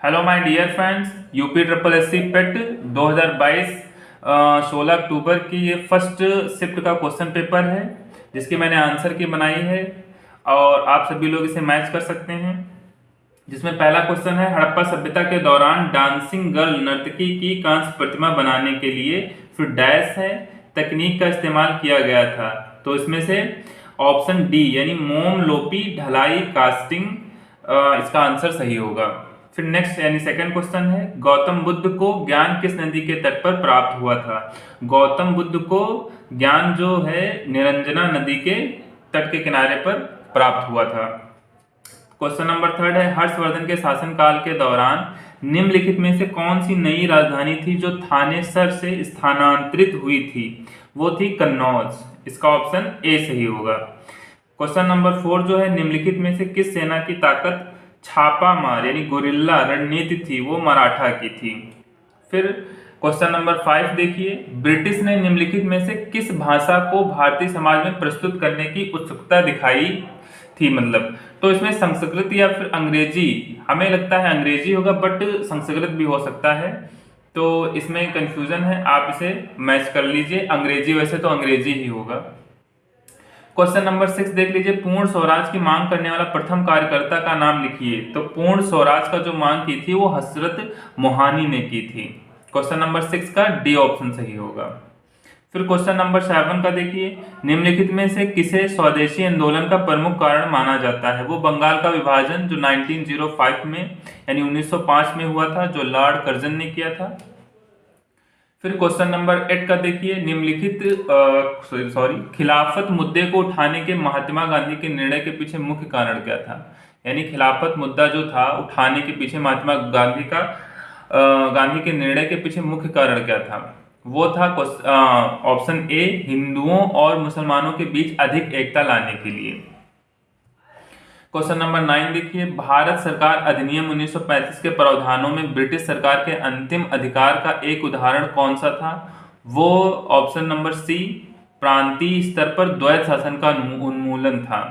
Hello my dear friends, UP triple SC PET 2022 16 अक्टूबर की ये फर्स्ट शिफ्ट का क्वेश्चन पेपर है जिसकी मैंने आंसर की बनाई है और आप सभी लोग इसे मैच कर सकते हैं। जिसमें पहला क्वेश्चन है, हड़प्पा सभ्यता के दौरान डांसिंग गर्ल नर्तकी की कांस्य प्रतिमा बनाने के लिए फिर डैश है तकनीक का इस्तेमाल किया गया था। तो इसमें से ऑप्शन डी यानी मोम लोपी ढलाई कास्टिंग इसका आंसर सही होगा। फिर नेक्स्ट यानी सेकंड क्वेश्चन है, गौतम बुद्ध को ज्ञान किस नदी के तट पर प्राप्त हुआ था। गौतम बुद्ध को ज्ञान जो है निरंजना नदी के तट के किनारे पर प्राप्त हुआ था। क्वेश्चन नंबर थर्ड है, हर्षवर्धन के शासनकाल के दौरान निम्नलिखित में से कौन सी नई राजधानी थी जो थानेसर से स्थानांतरित हुई थी। वो थी कन्नौज। इसका ऑप्शन ए सही होगा। क्वेश्चन नंबर 4 जो है, निम्नलिखित में से किस सेना की ताकत छापा मार यानी गुरिल्ला रणनीति थी। वो मराठा की थी। फिर क्वेश्चन नंबर 5 देखिए, ब्रिटिश ने निम्नलिखित में से किस भाषा को भारतीय समाज में प्रस्तुत करने की उत्सुकता दिखाई थी। मतलब तो इसमें संस्कृत या फिर अंग्रेजी, हमें लगता है अंग्रेजी होगा बट संस्कृत भी हो सकता है, तो इसमें कंफ्यूजन है, आप इसे मैच कर लीजिए। अंग्रेजी, वैसे तो अंग्रेजी ही होगा। क्वेश्चन नंबर 6 देख लीजिए, पूर्ण स्वराज की मांग करने वाला प्रथम कार्यकर्ता का नाम लिखिए। तो पूर्ण स्वराज का जो मांग की थी वो हजरत मोहानी ने की थी। क्वेश्चन नंबर 6 का डी ऑप्शन सही होगा। फिर क्वेश्चन नंबर 7 का देखिए, निम्नलिखित में से किसे स्वदेशी आंदोलन का प्रमुख कारण माना जाता है। वो बंगाल का विभाजन जो 1905 में यानी 1905 में हुआ था, जो लॉर्ड कर्जन ने किया था। फिर क्वेश्चन नंबर 8 का देखिए, निम्नलिखित खिलाफत मुद्दे को उठाने के महात्मा गांधी के निर्णय के पीछे मुख्य कारण क्या था। यानी खिलाफत मुद्दा जो था उठाने के पीछे महात्मा गांधी के निर्णय के पीछे मुख्य कारण क्या था। वो था ऑप्शन ए, हिंदुओं और मुसलमानों के बीच अधिक एकता लाने के लिए। क्वेश्चन नंबर 9 देखिए, भारत सरकार अधिनियम 1935 के प्रावधानों में ब्रिटिश सरकार के अंतिम अधिकार का एक उदाहरण कौन सा था। वो ऑप्शन नंबर सी, प्रांतीय स्तर पर द्वैध शासन का उन्मूलन था।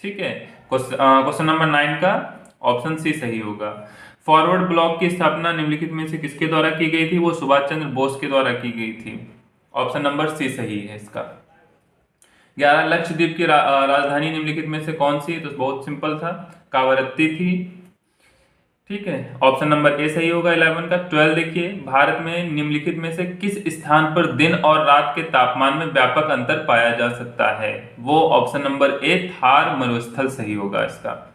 ठीक है, क्वेश्चन नंबर 9 का ऑप्शन सी सही होगा। फॉरवर्ड ब्लॉक की स्थापना निम्नलिखित में से किसके द्वारा की गई थी। वो सुभाष चंद्र बोस के द्वारा की गई थी। ऑप्शन नंबर सी सही है इसका। 11 लक्षद्वीप की राजधानी निम्नलिखित में से कौन सी। तो बहुत सिंपल था, कावरत्ती थी। ठीक है, ऑप्शन नंबर ए सही होगा 11 का। 12 देखिए, भारत में निम्नलिखित में से किस स्थान पर दिन और रात के तापमान में व्यापक अंतर पाया जा सकता है। वो ऑप्शन नंबर ए, थार मरुस्थल सही होगा इसका।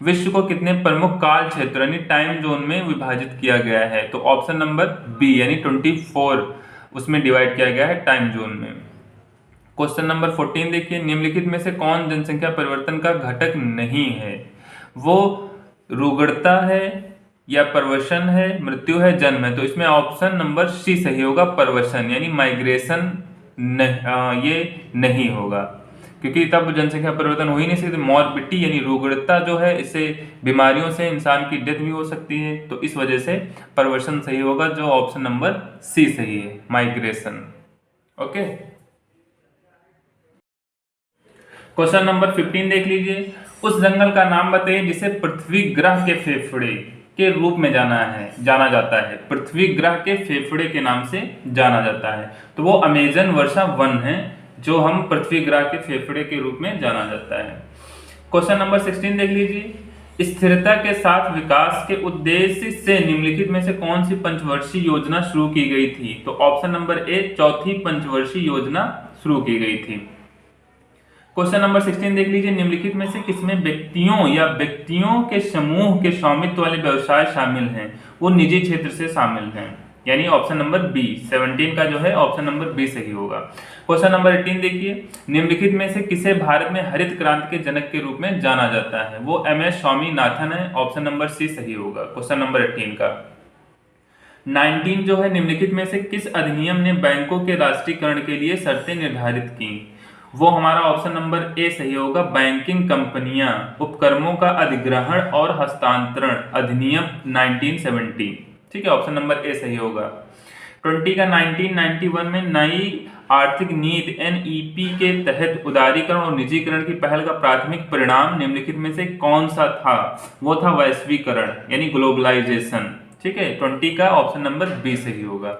विश्व को कितने प्रमुख काल क्षेत्र यानी टाइम जोन में विभाजित किया गया है। तो ऑप्शन नंबर बी यानी 24 उसमें डिवाइड किया गया है टाइम जोन में। क्वेश्चन नंबर 14 देखिए, निम्नलिखित में से कौन जनसंख्या परिवर्तन का घटक नहीं है। वो रुग्णता है या प्रवसन है, मृत्यु है, जन्म है। तो इसमें ऑप्शन नंबर सी सही होगा, प्रवसन यानी माइग्रेशन ये नहीं होगा, क्योंकि तब जनसंख्या परिवर्तन हो ही नहीं सकती। मॉर्बिडिटी यानी रुग्णता जो है, इससे बीमारियों से इंसान की डेथ भी हो सकती है, तो इस वजह से प्रवसन सही होगा, जो ऑप्शन नंबर सी सही है, माइग्रेशन। ओके, क्वेश्चन नंबर 15 देख लीजिए, उस जंगल का नाम बताइए जिसे पृथ्वी ग्रह के फेफड़े के रूप में जाना जाता है। पृथ्वी ग्रह के फेफड़े के नाम से जाना जाता है। तो वो अमेजन वर्षा वन है जो हम पृथ्वी ग्रह के फेफड़े के रूप में जाना जाता है। क्वेश्चन नंबर 16 देख लीजिए, स्थिरता के साथ विकास के उद्देश्य से निम्नलिखित में से कौन सी पंचवर्षीय योजना शुरू की गई थी। तो ऑप्शन नंबर ए, चौथी पंचवर्षीय योजना शुरू की गई थी। क्वेश्चन नंबर 16 देख लीजिए, निम्नलिखित में से किसमें व्यक्तियों या व्यक्तियों के समूह के स्वामित्व वाले व्यवसाय शामिल हैं। वो निजी क्षेत्र से शामिल हैं, यानी ऑप्शन नंबर बी 17 का जो है ऑप्शन नंबर बी सही होगा। क्वेश्चन नंबर 18 देखिए, निम्नलिखित में से किसे भारत में हरित क्रांति के जनक के रूप में जाना जाता है। वो MS स्वामीनाथन है, ऑप्शन नंबर सी सही होगा क्वेश्चन नंबर 18 का। 19 जो है, निम्नलिखित में से किस अधिनियम ने बैंकों के राष्ट्रीयकरण के लिए शर्तें निर्धारित की। वो हमारा ऑप्शन नंबर ए सही होगा, बैंकिंग कंपनियां उपक्रमों का अधिग्रहण और हस्तांतरण अधिनियम 1970। ठीक है, ऑप्शन नंबर ए सही होगा। 20 का 1991 में नई आर्थिक नीति एनईपी के तहत उदारीकरण और निजीकरण की पहल का प्राथमिक परिणाम निम्नलिखित में से कौन सा था? वो था वैश्वीकरण यानी ग्लोबलाइजेशन। ठीक है, 20 का ऑप्शन नंबर बी सही होगा।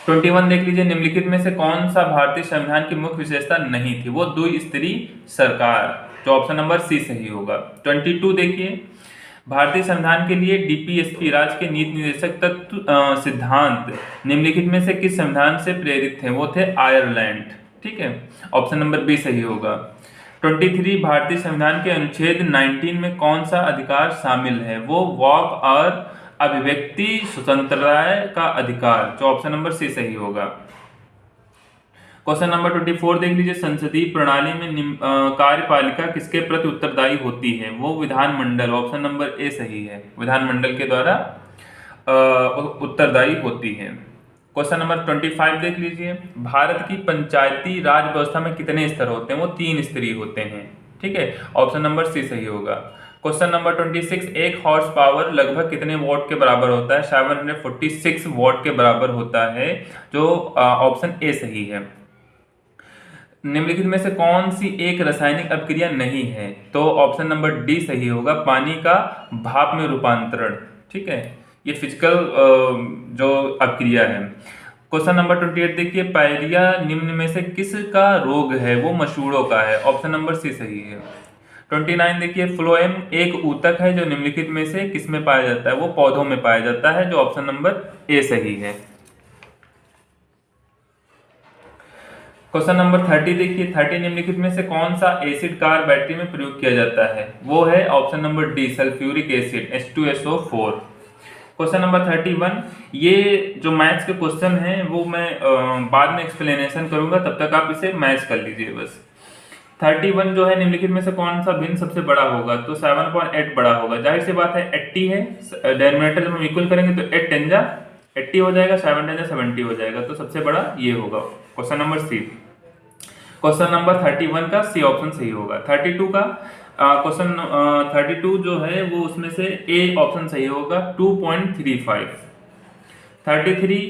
21 देख लीजिए, निम्नलिखित में से कौन सा भारतीय संविधान की मुख्य विशेषता नहीं थी? वो द्विस्तरीय सरकार, जो ऑप्शन नंबर सी सही होगा। 22 देखिए, भारतीय संविधान के लिए डीपीएसपी राज्य के नीति निर्देशक तत्व सिद्धांत निम्नलिखित में से किस संविधान से प्रेरित थे? वो थे आयरलैंड। ठीक है, ऑप्शन नंबर बी सही होगा। 23 भारतीय संविधान के अनुच्छेद 19 में कौन सा अधिकार शामिल है? वो वाक और अभिव्यक्ति स्वतंत्रता का अधिकार, जो ऑप्शन नंबर सी सही होगा। क्वेश्चन नंबर 24 देख लीजिए, संसदीय प्रणाली में कार्यपालिका किसके प्रति उत्तरदायी होती है? वो विधानमंडल, ऑप्शन नंबर ए सही है, विधानमंडल के द्वारा उत्तरदायी होती है। क्वेश्चन नंबर 25 देख लीजिए, भारत की पंचायती राज व्यवस्था में कितने स्तर होते हैं? वो 3 स्तरीय होते हैं। ठीक है, ऑप्शन नंबर सी सही होगा। क्वेश्चन नंबर 26, एक हॉर्स पावर लगभग कितने वॉट के बराबर होता है? 746 वॉट के बराबर होता है, जो ऑप्शन ए सही है। निम्नलिखित में से कौन सी एक रासायनिक अपक्रिया नहीं है? तो ऑप्शन नंबर डी सही होगा, पानी का भाप में रूपांतरण। ठीक है, ये फिजिकल जो अपक्रिया है। क्वेश्चन नंबर 28 देखिए, पायरिया निम्न में से किसका रोग है? वो मसूड़ों का है, ऑप्शन नंबर सी सही है। 29 देखिए, फ्लोएम एक ऊतक है जो निम्नलिखित में से किस में पाया जाता है? वो पौधों में पाया जाता है, जो ऑप्शन नंबर ए सही है। क्वेश्चन नंबर 30 देखिए, 30 निम्नलिखित में से कौन सा एसिड कार बैटरी में प्रयोग किया जाता है? वो है option number D, sulphuric acid, H2SO4। Question number 31, ये जो मैथ्स के क्वेश्चन हैं वो मैं बाद में एक्सप्लेनेशन करूंगा, तब तक आप इसे मैच कर लीजिए बस। 31 जो है, निम्नलिखित में से कौन सा भिन्न सबसे बड़ा होगा? तो 7.8 बड़ा होगा, जाहिर सी बात है 80 है, डिनोमिनेटर जब हम इक्वल करेंगे तो 8 10 जा 80 हो जाएगा, 7 10 जा 70 हो जाएगा, तो सबसे बड़ा ये होगा, question number C. Question number 31 का सी ऑप्शन सही होगा। 32 का क्वेश्चन 32 जो है वो उसमें से ए ऑप्शन सही होगा, 2.35। 33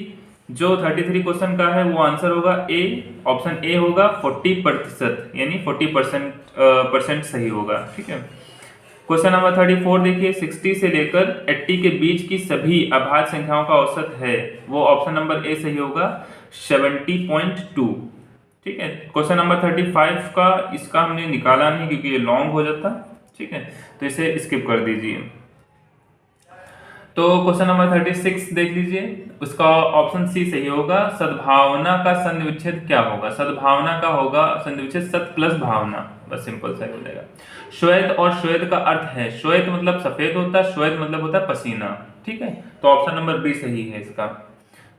जो 33 क्वेश्चन का है वो आंसर होगा ए, ऑप्शन ए होगा 40%, यानी 40% सही होगा। ठीक है, क्वेश्चन नंबर 34 देखिए, 60 से लेकर 80 के बीच की सभी अभाज्य संख्याओं का औसत है, वो ऑप्शन नंबर ए सही होगा, 70.2। ठीक है, क्वेश्चन नंबर 35 का इसका हमने निकाला नहीं क्योंकि ये लॉन्ग हो जाता। ठीक है, तो इसे स्किप कर दीजिए। तो क्वेश्चन नंबर 36 देख लीजिए, उसका ऑप्शन सी सही होगा, सद्भावना का संधिविच्छेद क्या होगा? सद्भावना का होगा संधिविच्छेद सत प्लस भावना, बस सिंपल सा हो जाएगा। श्वेत और श्वेत का अर्थ है, श्वेत मतलब सफेद होता है, श्वेत मतलब होता है पसीना। ठीक है, तो ऑप्शन नंबर बी सही है इसका।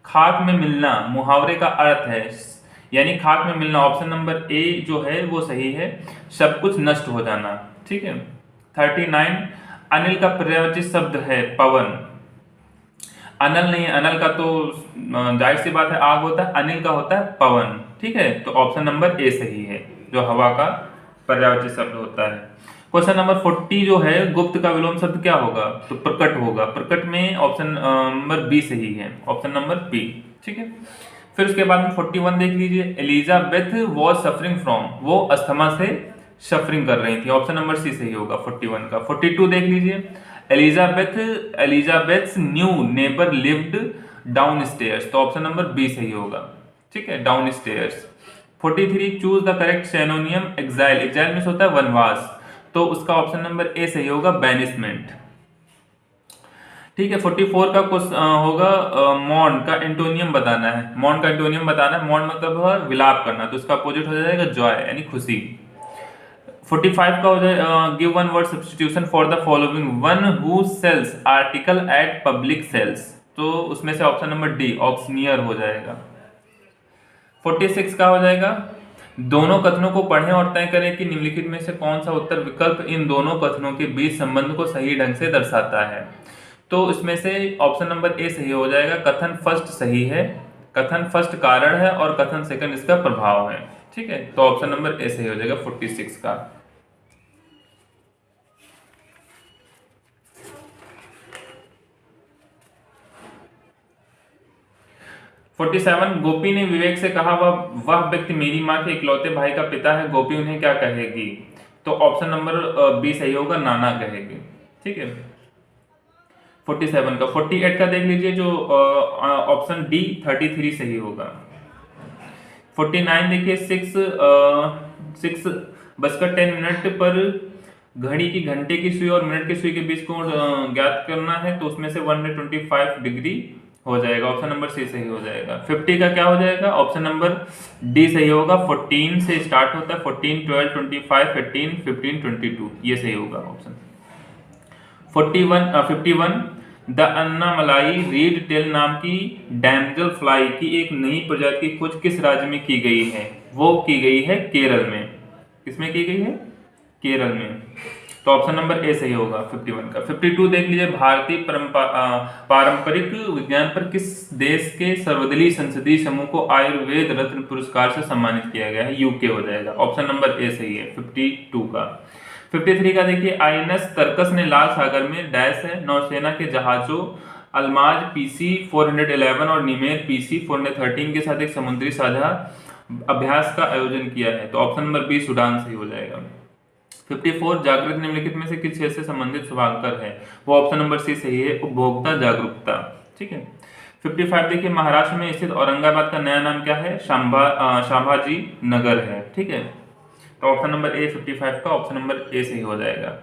खाक में मिलना मुहावरे का अर्थ है, यानी खाक में मिलना, ऑप्शन नंबर ए जो है वो सही है, सब कुछ नष्ट हो जाना। ठीक है, 39, अनिल का पर्यायवाची शब्द है पवन। अनल नहीं है, अनल का तो जाहिर सी बात है आग होता है, अनिल का होता है पवन। ठीक है, तो ऑप्शन नंबर ए सही है, जो हवा का पर्यायवाची शब्द होता है। क्वेश्चन नंबर 40 जो है, गुप्त का विलोम शब्द क्या होगा? तो प्रकट होगा, प्रकट में ऑप्शन नंबर बी सही है, ऑप्शन नंबर बी। ठीक है, फिर उसके बाद में 41 देख लीजिए, एलिजाबेथ वॉज सफरिंग फ्रॉम, वो अस्थमा से सफरिंग कर रही थी, ऑप्शन नंबर सी सही होगा 41 का। 42 देख लीजिए, Elizabeth's new neighbour lived downstairs, तो ऑप्शन नंबर बी सही होगा। ठीक है, downstairs. 43, choose the correct synonym exile, exile means होता है वनवास, तो उसका ऑप्शन नंबर ए सही होगा, बैनिशमेंट। ठीक है, 44 का होगा, मौन का एंटोनियम बताना है, मौन का एंटोनियम बताना है, मौन मतलब है विलाप करना, तो इसका अपोजिट हो जाएगा जॉय, यानी खुशी। 45 का हो जाए, give one word substitution for the following, one who sells article at public sales, तो उसमें से ऑप्शन नंबर डी, ऑप्शनियर हो जाएगा। 46 का हो जाएगा, दोनों कथनों को पढ़ें और तय करें कि निम्नलिखित में से कौन सा उत्तर विकल्प इन दोनों कथनों के बीच संबंध को सही ढंग से दर्शाता है। तो इसमें से ऑप्शन नंबर ए सही हो जाएगा, कथन फर्स्ट सही है, कथन फर्स्ट कारण है और कथन सेकंड इसका प्रभाव है। ठीक है, तो ऑप्शन नंबर ए सही हो जाएगा 46 का। 47, गोपी ने विवेक से कहा वह व्यक्ति मेरी माँ के इकलौते भाई का पिता है, गोपी उन्हें क्या कहेगी? तो ऑप्शन नंबर बी सही होगा, नाना कहेगी। ठीक है 47 का। 48 का देख लीजिए, जो ऑप्शन डी 33 सही होगा। 49 देखिए, 6 बजकर 10 मिनट पर घड़ी की घंटे की सुई और मिनट की सुई के बीच कोण ज्ञात करना है, तो उसमें से 125 डिग्री हो जाएगा। ऑप्शन नंबर सी सही हो जाएगा। 50 का क्या हो जाएगा? ऑप्शन नंबर डी सही होगा। 14 से स्टार्ट होता है, 14, 12, 25, 18, 15, 22, ये सही होगा option. 51 the Annamalai read tell नाम की डैमजल फ्लाई की एक नई प्रजाति की खोज किस राज्य में की गई है? वो की गई है केरल में। किसमें की गई है? केरल में। तो ऑप्शन नंबर ए सही होगा 51 का। 52 देख लीजिए, भारतीय पारंपरिक विज्ञान पर किस देश के सर्वदलीय संसदीय समूह को आयुर्वेद रत्न पुरस्कार से सम्मानित किया गया है? यूके हो जाएगा। ऑप्शन नंबर ए सही है 52 का। 53 का देखिए, आईएनएस तरकस ने लाल सागर में डैश है नौसेना के जहाजों अलमाज पीसी 411 और निमेर पीसी 413 के साथ एक समुद्री साझा अभ्यास का आयोजन किया है। तो ऑप्शन नंबर बी सूडान सही हो जाएगा। 54 जागृत निम्नलिखित में से किस क्षेत्र से संबंधित शुभांकर है? वो ऑप्शन नंबर सी सही है, उपभोक्ता जागरूकता। ठीक है 55 देखिए, महाराष्ट्र में स्थित औरंगाबाद का नया नाम क्या है? शांभाजी नगर है। ठीक है, तो ऑप्शन नंबर ए 55 का ऑप्शन नंबर ए सही हो जाएगा।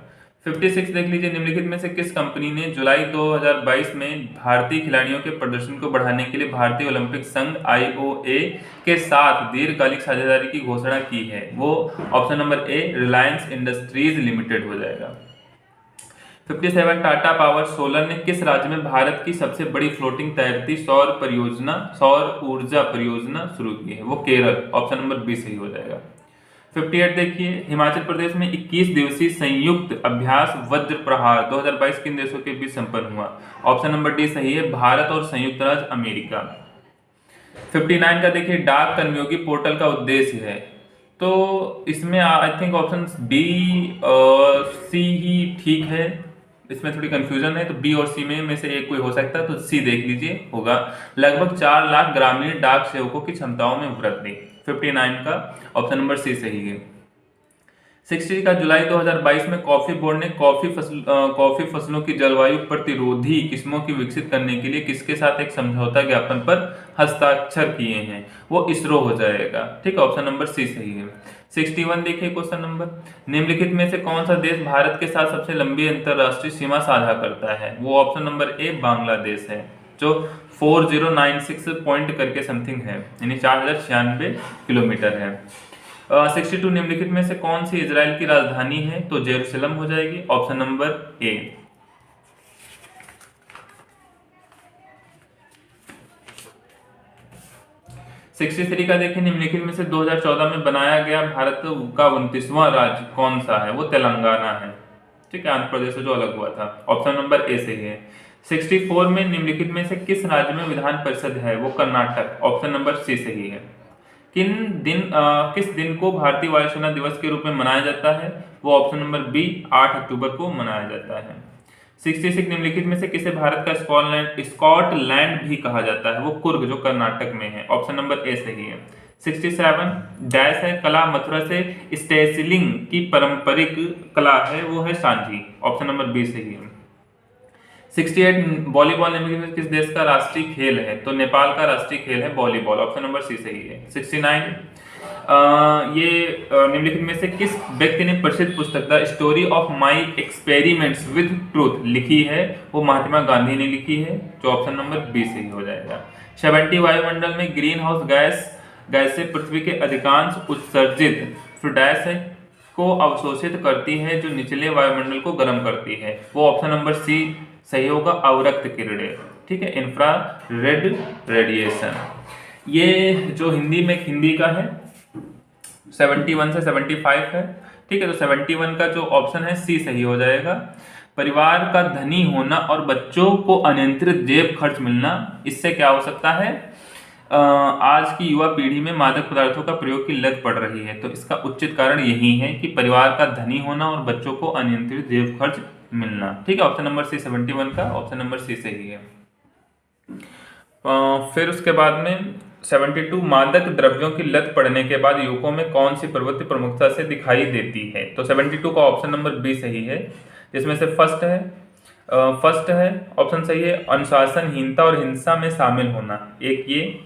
56 देख लीजिए, निम्नलिखित में से किस कंपनी ने जुलाई 2022 में भारतीय खिलाड़ियों के प्रदर्शन को बढ़ाने के लिए भारतीय ओलंपिक संघ IOA के साथ दीर्घकालिक साझेदारी की घोषणा की है? वो option number A Reliance industries limited हो जाएगा। 57 टाटा पावर सोलर ने किस राज्य में भारत की सबसे बड़ी फ्लोटिंग तैरती सौर ऊर्जा परियोजना शुरू की है? वो केरल। ऑप्शन नंबर बी सही हो जाएगा। 58 देखिए, हिमाचल प्रदेश में 21 दिवसीय संयुक्त अभ्यास वज्र प्रहार 2022 किन देशों के बीच संपन्न हुआ? ऑप्शन नंबर डी सही है, भारत और संयुक्त राज्य अमेरिका। 59 का देखिए, डाक कर्मयोगी पोर्टल का उद्देश्य है, तो इसमें I think option B C ही ठीक है। इसमें थोड़ी कंफ्यूजन है, तो बी और सी में से एक कोई हो सकता है, तो सी देख लीजिए होगा। लगभग 4 लाख ग्रामीण डाक सेवकों की क्षमताओं में वृद्धि। 59 का ऑप्शन नंबर सी सही है। 60 का जुलाई 2022 में कॉफी बोर्ड ने कॉफी फसलों की जलवायु प्रतिरोधी किस्मों की विकसित करने के लिए किसके साथ एक समझौता ज्ञापन पर हस्ताक्षर किए हैं? वो इसरो हो जाएगा। ठीक है, ऑप्शन नंबर सी सही है। 61 देखिए क्वेश्चन नंबर, निम्नलिखित में से कौन सा देश भारत के साथ सबसे लंबी अंतरराष्ट्रीय सीमा साझा करता है? वो ऑप्शन नंबर ए बांग्लादेश है, जो 4096 पॉइंट करके समथिंग है, यानी 4096 किलोमीटर है। 62 निम्नलिखित में से कौन सी इजराइल की राजधानी है? तो जेरूसलम हो जाएगी। Option number A. 63 का देखिए, निम्नलिखित में से 2014 में बनाया गया भारत का 29वां राज्य कौन सा है? वो तेलंगाना है। ठीक है, आंध्र प्रदेश से जो अलग हुआ था। ऑप्शन नंबर ए सही है। 64 में निम्नलिखित में से किस राज्य में विधान परिषद है? वो कर्नाटक। ऑप्शन नंबर सी सही है। किस दिन को भारतीय वायुसेना दिवस के रूप में मनाया जाता है? वो ऑप्शन नंबर बी 8 अक्टूबर को मनाया जाता है। 66 निम्नलिखित में से किसे भारत का स्कॉटलैंड भी कहा जाता है? वो कुर्ग, जो कर्नाटक में है। ऑप्शन नंबर ए सही है। 67 डैश है, कला मथुरा से स्टेसिलिंग की पारंपरिक कला है, वो है सांझी। ऑप्शन नंबर बी सही है। 68 वॉलीबॉल निम्नलिखित में किस देश का राष्ट्रीय खेल है? तो नेपाल का राष्ट्रीय खेल है वॉलीबॉल। ऑप्शन नंबर सी सही है। 69 निम्नलिखित में से किस व्यक्ति ने प्रसिद्ध पुस्तक the story of my experiments with truth लिखी है? वो महात्मा गांधी ने लिखी है, जो ऑप्शन नंबर बी सही हो जाएगा। 70 वायुमंडल में ग्रीन हाउस गैस से पृथ्वी के अधिकांश उत्सर्जित डैश है को अवशोषित करती है, जो निचले वायुमंडल को गर्म करती है। वो ऑप्शन नंबर सी सही होगा, अवरक्त किरणें। ठीक है, इंफ्रारेड रेडिएशन। ये जो हिंदी का है 71 से 75 है। ठीक है, तो 71 का जो ऑप्शन है सी सही हो जाएगा। परिवार का धनी होना और बच्चों को अनियंत्रित जेब खर्च मिलना, इससे क्या हो सकता है? आज की युवा पीढ़ी में मादक पदार्थों का प्रयोग की लत पड़ रही है, तो इसका उचित कारण यही है कि परिवार का धनी होना और बच्चों को अनियंत्रित जेब खर्च मिलना। ठीक है, ऑप्शन नंबर सी 71 का ऑप्शन नंबर सी सही है। फिर उसके बाद में 72 मादक द्रव्यों की लत पड़ने के बाद युवकों में कौन सी प्रवृत्ति प्रमुखता से दिखाई देती है? तो 72 का ऑप्शन नंबर बी सही है, जिसमें से फर्स्ट है ऑप्शन सही है अनुशासनहीनता और हिंसा में शामिल होना, एक ये।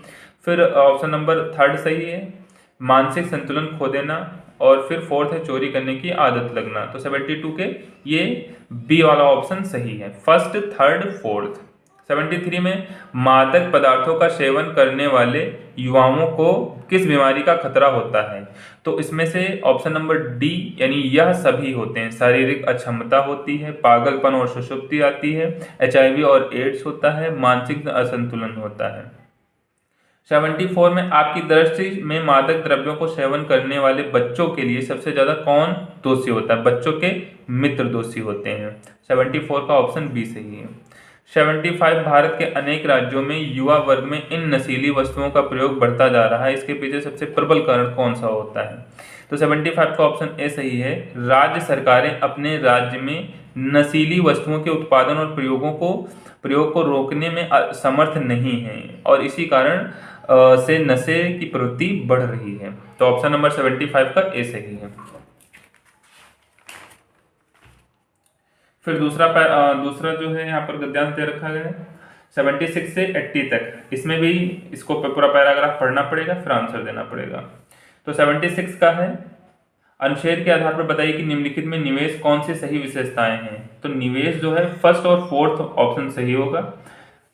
फिर ऑप्शन नंबर थर्ड सही है मानसिक संतुलन खो देना, और फिर फोर्थ है चोरी करने की आदत लगना। तो 72 के ये बी वाला ऑप्शन सही है, फर्स्ट थर्ड फोर्थ। 73 में मादक पदार्थों का सेवन करने वाले युवाओं को किस बीमारी का खतरा होता है? तो इसमें से ऑप्शन नंबर डी यानी यह सभी होते हैं। शारीरिक अक्षमता होती है, पागलपन और सुषुप्ति आती है, HIV और एड्स होता है, मानसिक असंतुलन होता है। 74 में आपकी दृष्टि में मादक द्रव्यों को सेवन करने वाले बच्चों के लिए सबसे ज्यादा कौन दोषी होता है? बच्चों के मित्र दोषी होते हैं। 74 का ऑप्शन बी सही है। 75 भारत के अनेक राज्यों में युवा वर्ग में इन नशीली वस्तुओं का प्रयोग बढ़ता जा रहा है, इसके पीछे सबसे प्रबल कारण कौन सा होता है? तो 75 का ऑप्शन ए सही है, राज्य सरकारें अपने राज्य में नशीली वस्तुओं के उत्पादन और प्रयोग को रोकने में समर्थ नहीं है, और इसी कारण से नशे की प्रवृत्ति बढ़ रही है। तो ऑप्शन नंबर 75 का ए सही है। फिर दूसरा जो है यहाँ पर गद्यांश दे रखा गया है 76 से 80 तक, इसमें भी इसको पूरा पैराग्राफ पढ़ना पड़ेगा, फिर आंसर देना पड़ेगा। तो 76 का है अनुच्छेद के आधार पर बताइए कि निम्नलिखित में निवेश कौन सी सही विशेषताएं हैं? तो निवेश जो है फर्स्ट और फोर्थ ऑप्शन सही होगा,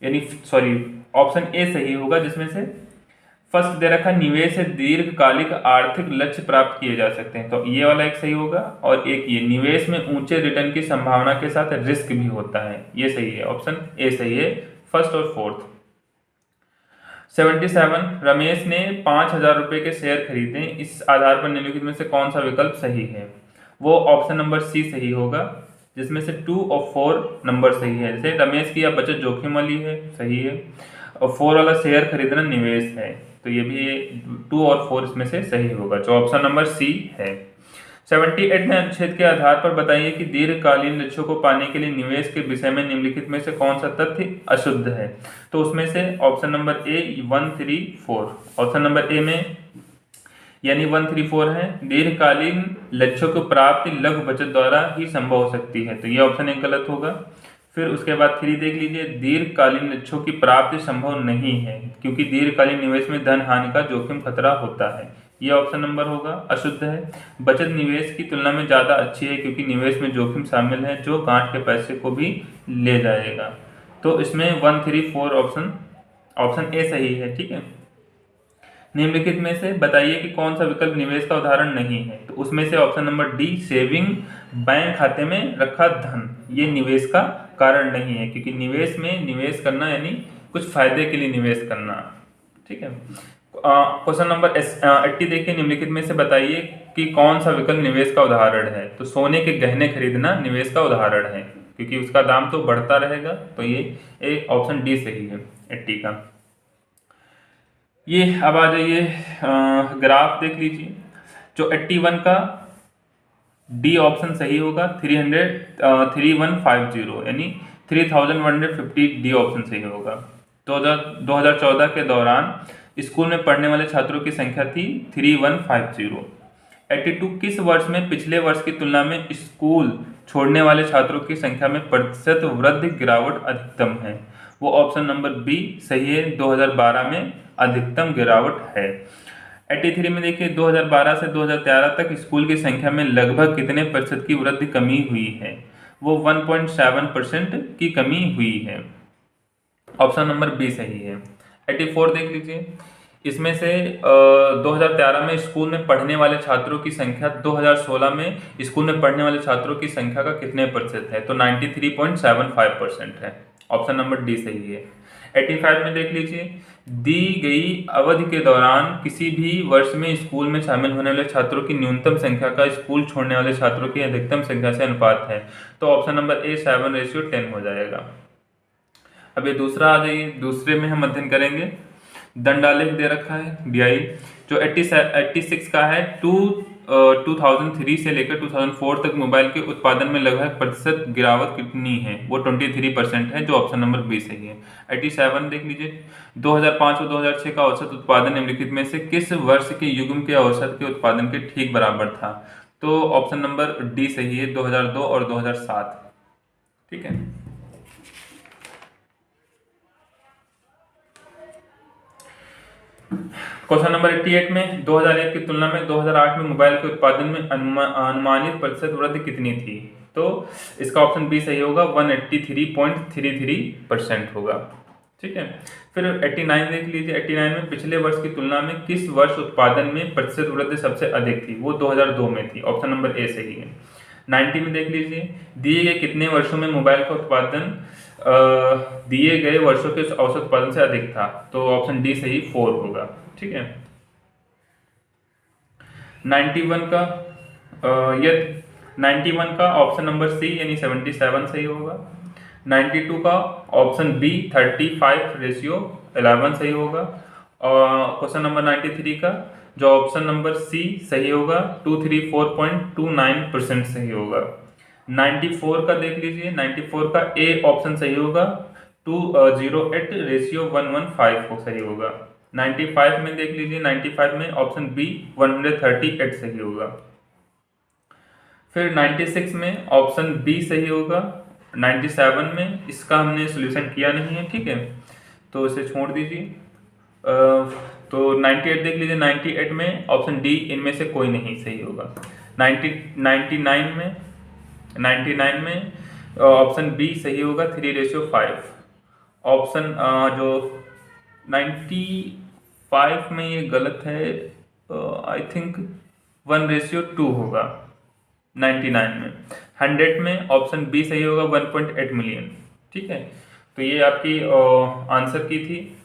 यानी सॉरी ऑप्शन ए सही होगा, जिसमें से फर्स्ट दे रखा निवेश से दीर्घकालिक आर्थिक लक्ष्य प्राप्त किए जा सकते हैं, तो ये वाला एक सही होगा, और एक ये निवेश में ऊंचे रिटर्न की संभावना के साथ रिस्क भी होता है, ये सही है, ऑप्शन ए सही है, फर्स्ट और फोर्थ। 77 रमेश ने 5,000 रुपए के शेयर खरीदे, इस आधार पर निम्नलिखित में से कौन सा विकल्प सही है? वो ऑप्शन नंबर सी सही होगा, जिसमें से 2 और 4 नंबर सही है। जैसे रमेश की यह बचत जोखिम वाली है, सही है, और 4 वाला शेयर खरीदना निवेश है, तो ये भी 2 और 4 इसमें से सही होगा, जो ऑप्शन नंबर सी है। 78 में अनुच्छेद के आधार पर बताइए कि दीर्घकालीन लक्ष्यों को पाने के लिए निवेश के विषय में निम्नलिखित में से कौन सा तथ्य अशुद्ध है? तो उसमें से option number A 1, 3, 4, option number A में यानी 1, 3, 4 है, दीर्घकालीन लक्ष्यों की प्राप्ति लघु बचत द्वारा ही संभव हो सकती है, तो ये ऑप्शन एक गलत होगा। फिर उसके बाद 3 देख लीजिए, दीर्घकालीन लक्ष्यों की प्राप्ति संभव नहीं है क्योंकि दीर्घकालीन निवेश में धन हानि का जोखिम खतरा होता है, ये ऑप्शन नंबर होगा अशुद्ध है। बचत निवेश की तुलना में ज़्यादा अच्छी है क्योंकि निवेश में जोखिम शामिल है जो गांठ के पैसे को भी ले जाएगा, तो इसमें 1, 3, 4 ऑप्शन ए सही है, ठीक है। निम्नलिखित में से बताइए कि कौन सा विकल्प निवेश का उदाहरण नहीं है? तो उसमें से option number D saving, bank खाते में रखा धन, ये निवेश का कारण नहीं है क्योंकि निवेश में निवेश करना यानी कुछ फायदे के लिए निवेश करना, ठीक है। क्वेश्चन नंबर 80 देखिए, निम्नलिखित में से बताइए कि कौन सा विकल्प निवेश का उदाहरण है? तो सोने के गहने खरीदना निवेश का उदाहरण है क्योंकि उसका दाम तो बढ़ता रहेगा, तो ये एक ऑप्शन डी सही है 80 का। ये अब आ जाइए ग्राफ देख लीजिए, जो 81 का डी ऑप्शन सही होगा, 3150 यानी 3150 डी ऑप्शन सही होगा। 2014 के दौरान स्कूल में पढ़ने वाले छात्रों की संख्या थी 3150। 82 किस वर्ष में पिछले वर्ष की तुलना में स्कूल छोड़ने वाले छात्रों की संख्या में प्रतिशत वृद्धि गिरावट अधिकतम है? वो ऑप्शन नंबर बी सही है, 2012 में अधिकतम गिरावट है। 83 में देखिए 2012 से 2013 तक स्कूल की संख्या में लगभग कितने प्रतिशत की वृद्धि कमी हुई है? वो 1.7% की कमी हुई है, ऑप्शन नंबर बी सही है। 84 देख लीजिए, इसमें से 2013 में स्कूल में पढ़ने वाले छात्रों की संख्या 2016 में स्कूल में पढ़ने वाले छात्रों की संख्या का कितने प्रतिशत है? तो 93.75% है, ऑप्शन नंबर डी सही है। 85 में देख लीजिए, दी गई अवधि के दौरान किसी भी वर्ष में स्कूल में शामिल होने वाले छात्रों की न्यूनतम संख्या का स्कूल छोड़ने वाले छात्रों की अधिकतम संख्या से अनुपात है, तो ऑप्शन नंबर ए 7:10 हो जाएगा। अब ये दूसरा आ जाइए, दूसरे में हम अध्ययन करेंगे दंडालेख दे रखा है DI, जो 86 का है 2 2003 से लेकर 2004 तक मोबाइल के उत्पादन में लगभग प्रतिशत गिरावट कितनी है? वो 23% है, जो ऑप्शन नंबर बी सही है। 87 देख लीजिए, 2005 और 2006 का औसत उत्पादन निम्नलिखित में से किस वर्ष के युग्म के औसत के उत्पादन के ठीक बराबर था? तो ऑप्शन नंबर डी सही है, 2002 और 2007। ठीक है। क्वेश्चन नंबर 88 में 2001 की तुलना में 2008 में मोबाइल के उत्पादन में अनुमानित प्रतिशत वृद्धि कितनी थी? तो इसका ऑप्शन बी सही होगा, 183.33% होगा। ठीक है। फिर 89 देख लीजिए, 89 में पिछले वर्ष की तुलना में किस वर्ष उत्पादन में प्रतिशत वृद्धि सबसे अधिक थी? वो 2002 में थी, ऑप्शन नंबर ए सही है। 90 में देख लीजिए, दिए गए कितने वर्षों में मोबाइल का उत्पादन दिए गए वर्षों के औसत उत्पादन से अधिक था? तो ऑप्शन डी सही 4 होगा। ठीक है। 91 का 91 का ऑप्शन नंबर सी यानी 77 सही होगा। 92 का ऑप्शन बी 35:11 सही होगा। और क्वेश्चन नंबर 93 का जो ऑप्शन नंबर सी सही होगा 234.29% सही होगा। 94 का देख लीजिए, 94 का ए ऑप्शन सही होगा 208:115 सही होगा। 95 में देख लीजिए, 95 में ऑप्शन बी 138 सही होगा। फिर 96 में ऑप्शन बी सही होगा। 97 में इसका हमने सोल्यूशन किया नहीं है, ठीक है, तो इसे छोड़ दीजिए। तो 98 देख लीजिए, 98 में ऑप्शन डी इनमें से कोई नहीं सही होगा। 99 में ऑप्शन बी सही होगा 3:5। ऑप्शन जो 95 में ये गलत है, आई थिंक 1:2 होगा 99 में। 100 में ऑप्शन बी सही होगा 1.8 मिलियन। ठीक है, तो ये आपकी आंसर की थी।